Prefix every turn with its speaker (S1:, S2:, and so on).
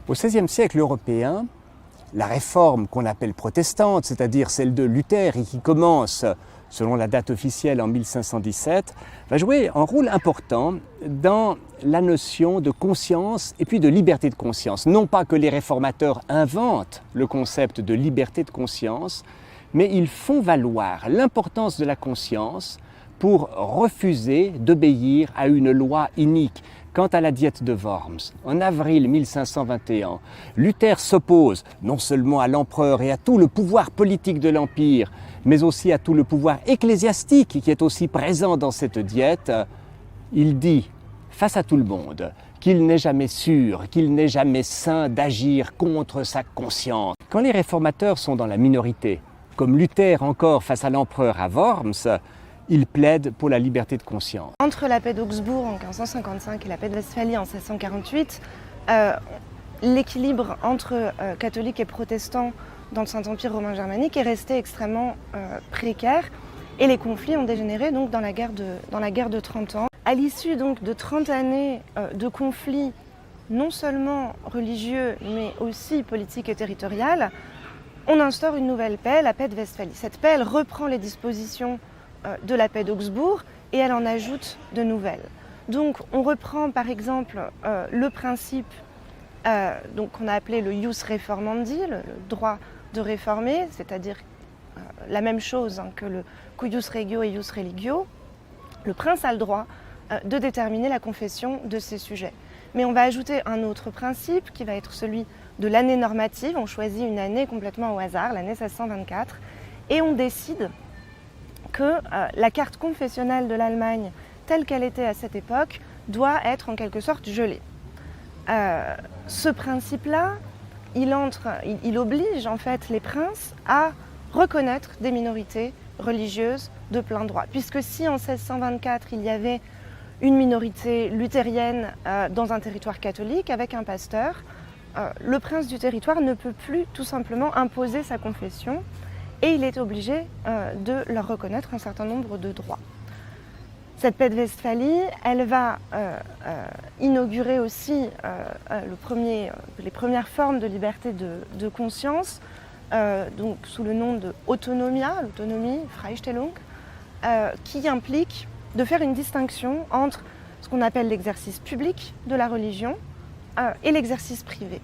S1: Au XVIe siècle européen, la réforme qu'on appelle protestante, c'est-à-dire celle de Luther et qui commence, selon la date officielle, en 1517, va jouer un rôle important dans la notion de conscience et puis de liberté de conscience. Non pas que les réformateurs inventent le concept de liberté de conscience, mais ils font valoir l'importance de la conscience pour refuser d'obéir à une loi inique. Quant à la diète de Worms, en avril 1521, Luther s'oppose non seulement à l'empereur et à tout le pouvoir politique de l'Empire, mais aussi à tout le pouvoir ecclésiastique qui est aussi présent dans cette diète. Il dit, face à tout le monde, qu'il n'est jamais sûr, qu'il n'est jamais sain d'agir contre sa conscience. Quand les réformateurs sont dans la minorité, comme Luther encore face à l'empereur à Worms, il plaide pour la liberté de conscience.
S2: Entre la paix d'Augsbourg en 1555 et la paix de Westphalie en 1648, l'équilibre entre catholiques et protestants dans le Saint-Empire romain germanique est resté extrêmement précaire et les conflits ont dégénéré donc dans la guerre de 30 ans. À l'issue donc de 30 années de conflits non seulement religieux mais aussi politiques et territoriales, on instaure une nouvelle paix, la paix de Westphalie. Cette paix, elle reprend les dispositions de la paix d'Augsbourg et elle en ajoute de nouvelles. Donc on reprend par exemple le principe qu'on a appelé le ius reformandi, le droit de réformer, c'est-à-dire la même chose que le cuius regio et ius religio. Le prince a le droit de déterminer la confession de ces sujets. Mais on va ajouter un autre principe qui va être celui de l'année normative. On choisit une année complètement au hasard, l'année 1624, et on décide que la carte confessionnelle de l'Allemagne, telle qu'elle était à cette époque, doit être en quelque sorte gelée. Ce principe-là, il oblige en fait les princes à reconnaître des minorités religieuses de plein droit. Puisque si en 1624 il y avait une minorité luthérienne dans un territoire catholique avec un pasteur, le prince du territoire ne peut plus tout simplement imposer sa confession et il est obligé de leur reconnaître un certain nombre de droits. Cette paix de Westphalie, elle va inaugurer aussi les premières formes de liberté de conscience, donc sous le nom de autonomia, l'autonomie, Freistellung, qui implique de faire une distinction entre ce qu'on appelle l'exercice public de la religion et l'exercice privé.